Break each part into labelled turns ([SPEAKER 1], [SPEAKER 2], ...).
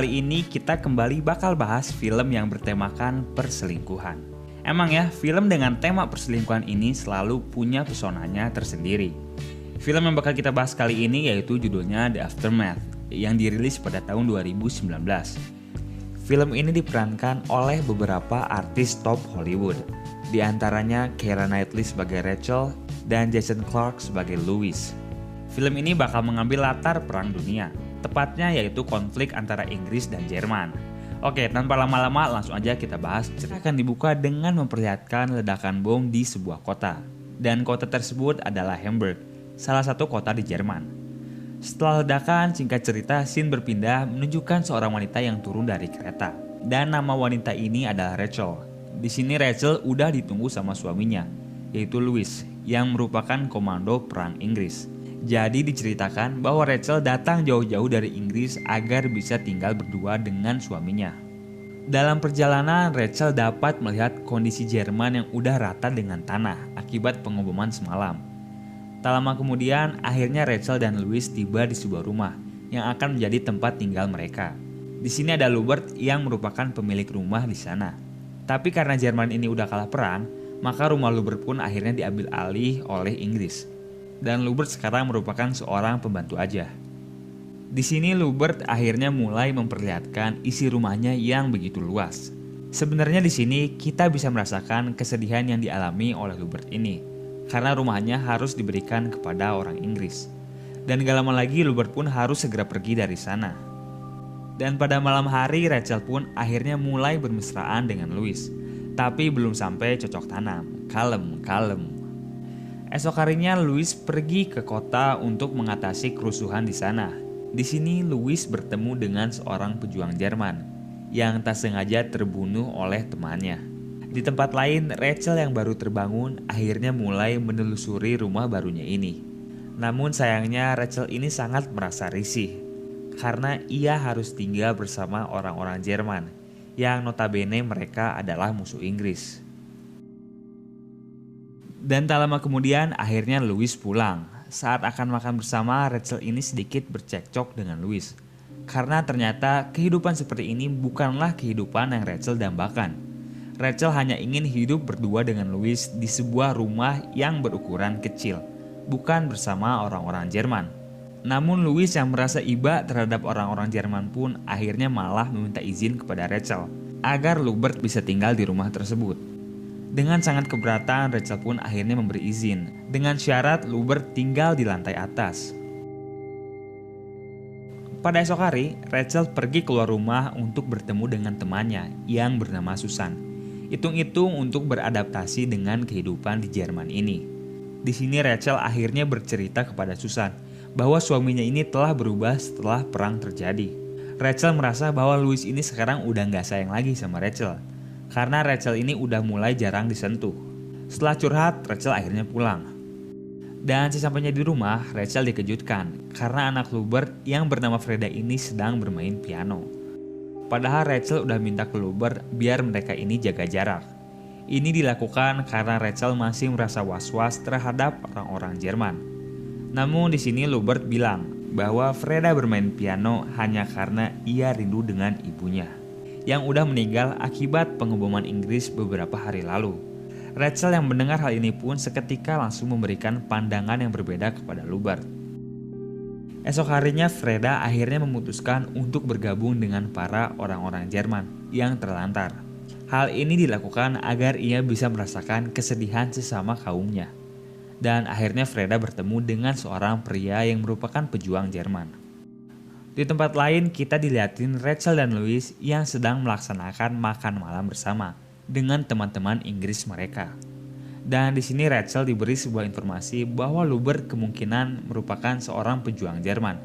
[SPEAKER 1] kali ini kita kembali bakal bahas film yang bertemakan perselingkuhan. Emang ya, film dengan tema perselingkuhan ini selalu punya pesonanya tersendiri. Film yang bakal kita bahas kali ini yaitu judulnya The Aftermath yang dirilis pada tahun 2019. Film ini diperankan oleh beberapa artis top Hollywood, di antaranya Keira Knightley sebagai Rachel dan Jason Clarke sebagai Louis. Film ini bakal mengambil latar perang dunia, tepatnya yaitu konflik antara Inggris dan Jerman. Oke, tanpa lama-lama langsung aja kita bahas. Cerita akan dibuka dengan memperlihatkan ledakan bom di sebuah kota. Dan kota tersebut adalah Hamburg, salah satu kota di Jerman. Setelah ledakan, singkat cerita, scene berpindah menunjukkan seorang wanita yang turun dari kereta. Dan nama wanita ini adalah Rachel. Di sini Rachel udah ditunggu sama suaminya, yaitu Louis, yang merupakan komando perang Inggris. Jadi diceritakan bahwa Rachel datang jauh-jauh dari Inggris agar bisa tinggal berdua dengan suaminya. Dalam perjalanan, Rachel dapat melihat kondisi Jerman yang udah rata dengan tanah akibat pengeboman semalam. Tak lama kemudian, akhirnya Rachel dan Louis tiba di sebuah rumah yang akan menjadi tempat tinggal mereka. Di sini ada Lubert yang merupakan pemilik rumah di sana. Tapi karena Jerman ini udah kalah perang, maka rumah Lubert pun akhirnya diambil alih oleh Inggris. Dan Lubert sekarang merupakan seorang pembantu aja. Di sini Lubert akhirnya mulai memperlihatkan isi rumahnya yang begitu luas. Sebenarnya di sini kita bisa merasakan kesedihan yang dialami oleh Lubert ini, karena rumahnya harus diberikan kepada orang Inggris. Dan gak lama lagi Lubert pun harus segera pergi dari sana. Dan pada malam hari Rachel pun akhirnya mulai bermesraan dengan Louis. Tapi belum sampai cocok tanam, kalem. Esok harinya Louis pergi ke kota untuk mengatasi kerusuhan di sana. Di sini Louis bertemu dengan seorang pejuang Jerman yang tak sengaja terbunuh oleh temannya. Di tempat lain, Rachel yang baru terbangun akhirnya mulai menelusuri rumah barunya ini. Namun sayangnya Rachel ini sangat merasa risih karena ia harus tinggal bersama orang-orang Jerman yang notabene mereka adalah musuh Inggris. Dan tak lama kemudian akhirnya Louis pulang. Saat akan makan bersama, Rachel ini sedikit bercekcok dengan Louis. Karena ternyata kehidupan seperti ini bukanlah kehidupan yang Rachel dambakan. Rachel hanya ingin hidup berdua dengan Louis di sebuah rumah yang berukuran kecil, bukan bersama orang-orang Jerman. Namun Louis yang merasa iba terhadap orang-orang Jerman pun akhirnya malah meminta izin kepada Rachel agar Lubert bisa tinggal di rumah tersebut. Dengan sangat keberatan, Rachel pun akhirnya memberi izin dengan syarat Lubert tinggal di lantai atas. Pada esok hari, Rachel pergi keluar rumah untuk bertemu dengan temannya yang bernama Susan. Hitung-hitung untuk beradaptasi dengan kehidupan di Jerman ini. Di sini Rachel akhirnya bercerita kepada Susan bahwa suaminya ini telah berubah setelah perang terjadi. Rachel merasa bahwa Louis ini sekarang udah gak sayang lagi sama Rachel, karena Rachel ini udah mulai jarang disentuh. Setelah curhat, Rachel akhirnya pulang. Dan sesampainya di rumah, Rachel dikejutkan karena anak Lubert yang bernama Freda ini sedang bermain piano. Padahal Rachel udah minta ke Lubert biar mereka ini jaga jarak. Ini dilakukan karena Rachel masih merasa was-was terhadap orang-orang Jerman. Namun di sini Lubert bilang bahwa Freda bermain piano hanya karena ia rindu dengan ibunya yang udah meninggal akibat pengeboman Inggris beberapa hari lalu. Rachel yang mendengar hal ini pun seketika langsung memberikan pandangan yang berbeda kepada Lubert. Esok harinya Freda akhirnya memutuskan untuk bergabung dengan para orang-orang Jerman yang terlantar. Hal ini dilakukan agar ia bisa merasakan kesedihan sesama kaumnya. Dan akhirnya Freda bertemu dengan seorang pria yang merupakan pejuang Jerman. Di tempat lain kita dilihatin Rachel dan Louis yang sedang melaksanakan makan malam bersama dengan teman-teman Inggris mereka. Dan di sini Rachel diberi sebuah informasi bahwa Lubert kemungkinan merupakan seorang pejuang Jerman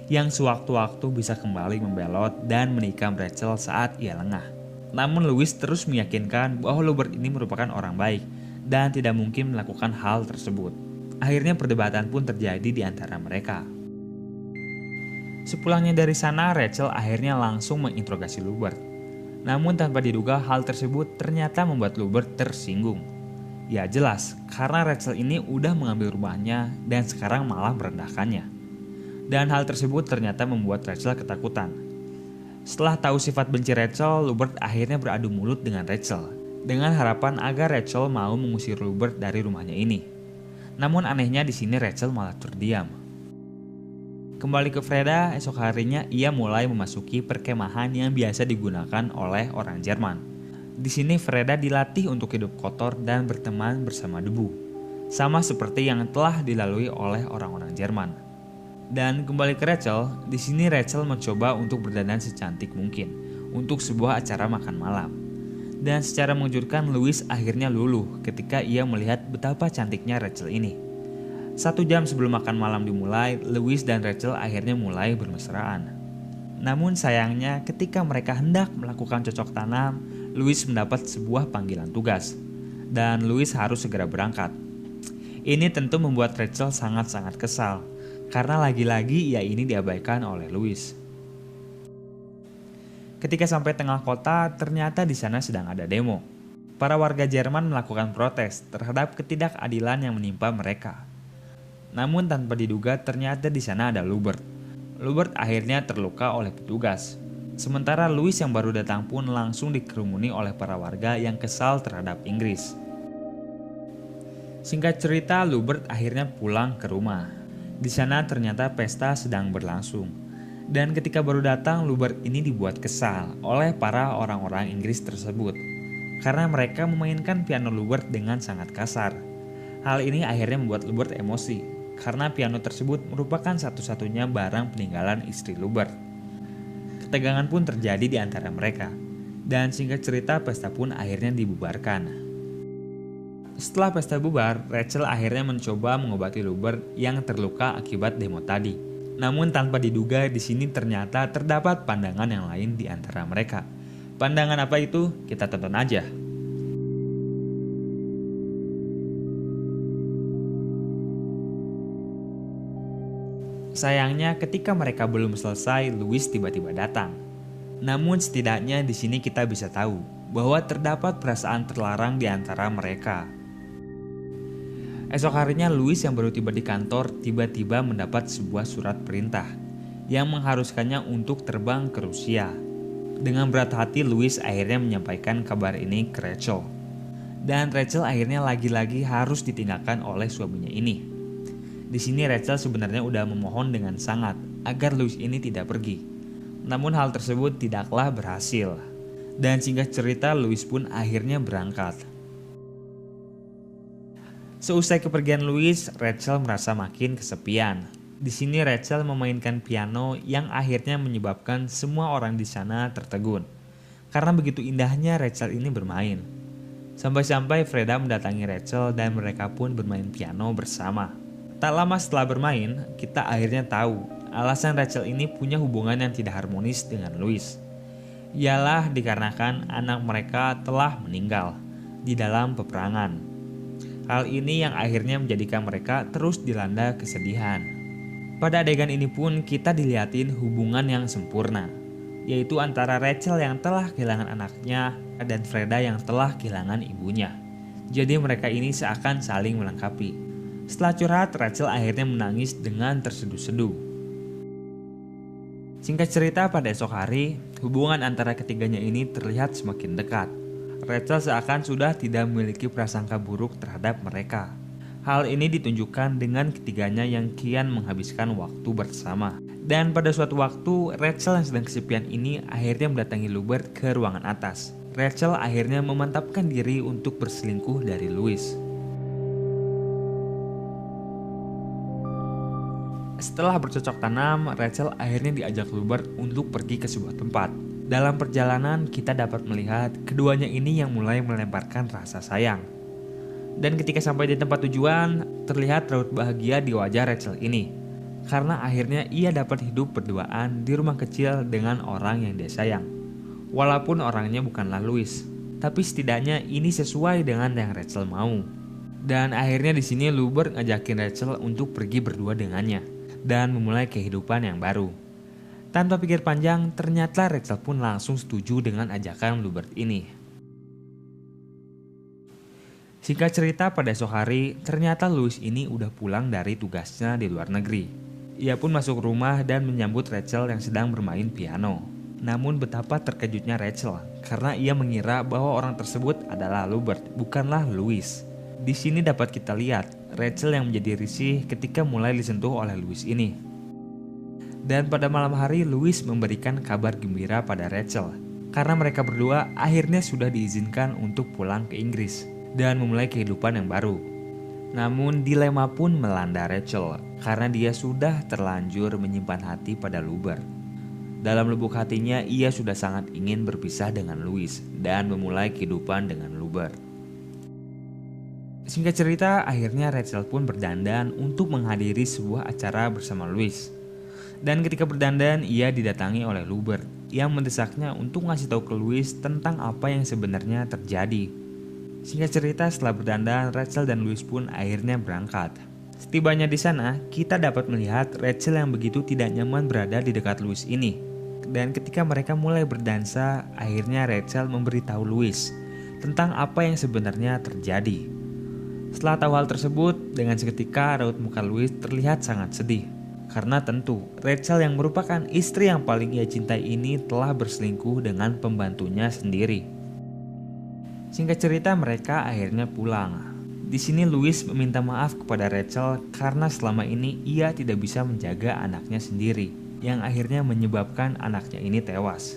[SPEAKER 1] yang sewaktu-waktu bisa kembali membelot dan menikam Rachel saat ia lengah. Namun Louis terus meyakinkan bahwa Lubert ini merupakan orang baik dan tidak mungkin melakukan hal tersebut. Akhirnya perdebatan pun terjadi di antara mereka. Sepulangnya dari sana, Rachel akhirnya langsung menginterogasi Lubert. Namun tanpa diduga hal tersebut ternyata membuat Lubert tersinggung. Ya jelas, karena Rachel ini udah mengambil rumahnya dan sekarang malah merendahkannya. Dan hal tersebut ternyata membuat Rachel ketakutan. Setelah tahu sifat benci Rachel, Lubert akhirnya beradu mulut dengan Rachel, dengan harapan agar Rachel mau mengusir Lubert dari rumahnya ini. Namun anehnya di sini Rachel malah terdiam. Kembali ke Freda, esok harinya ia mulai memasuki perkemahan yang biasa digunakan oleh orang Jerman. Di sini Freda dilatih untuk hidup kotor dan berteman bersama debu, sama seperti yang telah dilalui oleh orang-orang Jerman. Dan kembali ke Rachel, di sini Rachel mencoba untuk berdandan secantik mungkin untuk sebuah acara makan malam. Dan secara mengejutkan Louis akhirnya luluh ketika ia melihat betapa cantiknya Rachel ini. 1 jam sebelum makan malam dimulai, Louis dan Rachel akhirnya mulai bermesraan. Namun sayangnya ketika mereka hendak melakukan cocok tanam, Louis mendapat sebuah panggilan tugas. Dan Louis harus segera berangkat. Ini tentu membuat Rachel sangat-sangat kesal, karena lagi-lagi ia ini diabaikan oleh Louis. Ketika sampai tengah kota, ternyata di sana sedang ada demo. Para warga Jerman melakukan protes terhadap ketidakadilan yang menimpa mereka. Namun tanpa diduga ternyata di sana ada Lubert. Lubert akhirnya terluka oleh petugas. Sementara Louis yang baru datang pun langsung dikerumuni oleh para warga yang kesal terhadap Inggris. Singkat cerita, Lubert akhirnya pulang ke rumah. Di sana ternyata pesta sedang berlangsung. Dan ketika baru datang, Lubert ini dibuat kesal oleh para orang-orang Inggris tersebut. Karena mereka memainkan piano Lubert dengan sangat kasar. Hal ini akhirnya membuat Lubert emosi. Karena piano tersebut merupakan satu-satunya barang peninggalan istri Lubert. Ketegangan pun terjadi di antara mereka. Dan singkat cerita pesta pun akhirnya dibubarkan. Setelah pesta bubar, Rachel akhirnya mencoba mengobati Lubert yang terluka akibat demo tadi. Namun tanpa diduga di sini ternyata terdapat pandangan yang lain di antara mereka. Pandangan apa itu? Kita tonton aja. Sayangnya ketika mereka belum selesai, Louis tiba-tiba datang. Namun setidaknya di sini kita bisa tahu bahwa terdapat perasaan terlarang di antara mereka. Esok harinya Louis yang baru tiba di kantor tiba-tiba mendapat sebuah surat perintah yang mengharuskannya untuk terbang ke Rusia. Dengan berat hati Louis akhirnya menyampaikan kabar ini ke Rachel. Dan Rachel akhirnya lagi-lagi harus ditinggalkan oleh suaminya ini. Di sini Rachel sebenarnya udah memohon dengan sangat agar Louis ini tidak pergi. Namun hal tersebut tidaklah berhasil. Dan singkat cerita Louis pun akhirnya berangkat. Seusai kepergian Louis, Rachel merasa makin kesepian. Di sini Rachel memainkan piano yang akhirnya menyebabkan semua orang di sana tertegun. Karena begitu indahnya Rachel ini bermain. Sampai-sampai Freda mendatangi Rachel dan mereka pun bermain piano bersama. Tak lama setelah bermain, kita akhirnya tahu alasan Rachel ini punya hubungan yang tidak harmonis dengan Louis. Ialah dikarenakan anak mereka telah meninggal di dalam peperangan. Hal ini yang akhirnya menjadikan mereka terus dilanda kesedihan. Pada adegan ini pun kita dilihatin hubungan yang sempurna, yaitu antara Rachel yang telah kehilangan anaknya dan Freda yang telah kehilangan ibunya. Jadi mereka ini seakan saling melengkapi. Setelah curhat, Rachel akhirnya menangis dengan terseduh-seduh. Singkat cerita, pada esok hari, hubungan antara ketiganya ini terlihat semakin dekat. Rachel seakan sudah tidak memiliki prasangka buruk terhadap mereka. Hal ini ditunjukkan dengan ketiganya yang kian menghabiskan waktu bersama. Dan pada suatu waktu, Rachel yang sedang kesepian ini akhirnya mendatangi Lubert ke ruangan atas. Rachel akhirnya memantapkan diri untuk berselingkuh dari Louis. Setelah bercocok tanam, Rachel akhirnya diajak Lubert untuk pergi ke sebuah tempat. Dalam perjalanan, kita dapat melihat keduanya ini yang mulai melemparkan rasa sayang. Dan ketika sampai di tempat tujuan, terlihat raut bahagia di wajah Rachel ini. Karena akhirnya ia dapat hidup berduaan di rumah kecil dengan orang yang dia sayang. Walaupun orangnya bukanlah Louis, tapi setidaknya ini sesuai dengan yang Rachel mau. Dan akhirnya di sini Lubert ngajakin Rachel untuk pergi berdua dengannya dan memulai kehidupan yang baru. Tanpa pikir panjang, ternyata Rachel pun langsung setuju dengan ajakan Lubert ini. Singkat cerita, pada esok hari, ternyata Louis ini udah pulang dari tugasnya di luar negeri. Ia pun masuk rumah dan menyambut Rachel yang sedang bermain piano. namun betapa terkejutnya Rachel karena ia mengira bahwa orang tersebut adalah Lubert, bukanlah Louis. Di sini dapat kita lihat Rachel yang menjadi risih ketika mulai disentuh oleh Louis ini. Dan pada malam hari Louis memberikan kabar gembira pada Rachel karena mereka berdua akhirnya sudah diizinkan untuk pulang ke Inggris dan memulai kehidupan yang baru. Namun dilema pun melanda Rachel karena dia sudah terlanjur menyimpan hati pada Lubert. Dalam lubuk hatinya ia sudah sangat ingin berpisah dengan Louis dan memulai kehidupan dengan Lubert. Singkat cerita, akhirnya Rachel pun berdandan untuk menghadiri sebuah acara bersama Louis. Dan ketika berdandan, ia didatangi oleh Lubert yang mendesaknya untuk ngasih tahu ke Louis tentang apa yang sebenarnya terjadi. Singkat cerita, setelah berdandan, Rachel dan Louis pun akhirnya berangkat. Setibanya di sana, kita dapat melihat Rachel yang begitu tidak nyaman berada di dekat Louis ini. Dan ketika mereka mulai berdansa, akhirnya Rachel memberitahu Louis tentang apa yang sebenarnya terjadi. Setelah tahu hal tersebut, dengan seketika raut muka Louis terlihat sangat sedih. Karena tentu Rachel yang merupakan istri yang paling ia cintai ini telah berselingkuh dengan pembantunya sendiri. Singkat cerita, mereka akhirnya pulang. Di sini Louis meminta maaf kepada Rachel karena selama ini ia tidak bisa menjaga anaknya sendiri, yang akhirnya menyebabkan anaknya ini tewas.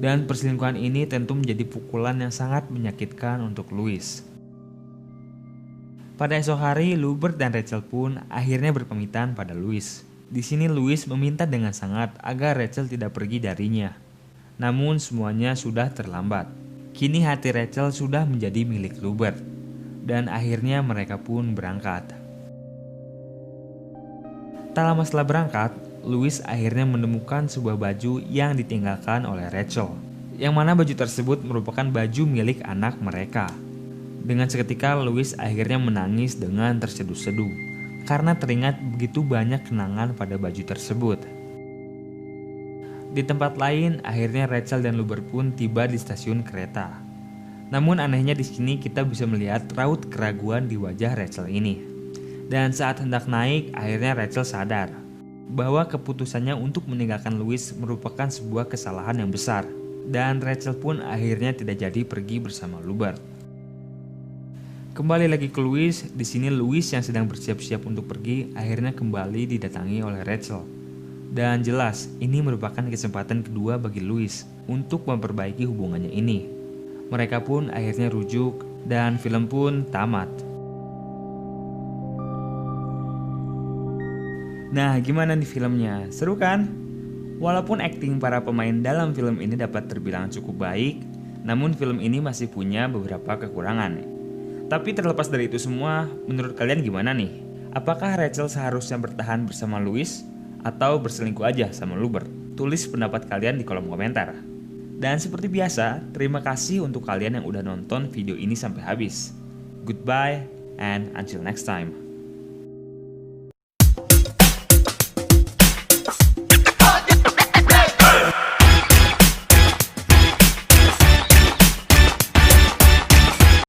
[SPEAKER 1] Dan perselingkuhan ini tentu menjadi pukulan yang sangat menyakitkan untuk Louis. Pada esok hari, Lubert dan Rachel pun akhirnya berpamitan pada Louis. Di sini Louis meminta dengan sangat agar Rachel tidak pergi darinya. Namun semuanya sudah terlambat. Kini hati Rachel sudah menjadi milik Lubert. Dan akhirnya mereka pun berangkat. Tak lama setelah berangkat, Louis akhirnya menemukan sebuah baju yang ditinggalkan oleh Rachel, yang mana baju tersebut merupakan baju milik anak mereka. Dengan seketika Louis akhirnya menangis dengan terseduh-seduh karena teringat begitu banyak kenangan pada baju tersebut. Di tempat lain, akhirnya Rachel dan Lubert pun tiba di stasiun kereta. Namun anehnya di sini kita bisa melihat raut keraguan di wajah Rachel ini. Dan saat hendak naik, akhirnya Rachel sadar bahwa keputusannya untuk meninggalkan Louis merupakan sebuah kesalahan yang besar. Dan Rachel pun akhirnya tidak jadi pergi bersama Lubert. Kembali lagi ke Louis, di sini Louis yang sedang bersiap-siap untuk pergi akhirnya kembali didatangi oleh Rachel. Dan jelas, ini merupakan kesempatan kedua bagi Louis untuk memperbaiki hubungannya ini. Mereka pun akhirnya rujuk dan film pun tamat. Nah, gimana nih filmnya? Seru kan? Walaupun akting para pemain dalam film ini dapat terbilang cukup baik, namun film ini masih punya beberapa kekurangan. Tapi terlepas dari itu semua, menurut kalian gimana nih? Apakah Rachel seharusnya bertahan bersama Louis atau berselingkuh aja sama Lubert? Tulis pendapat kalian di kolom komentar. Dan seperti biasa, terima kasih untuk kalian yang udah nonton video ini sampai habis. Goodbye and until next time.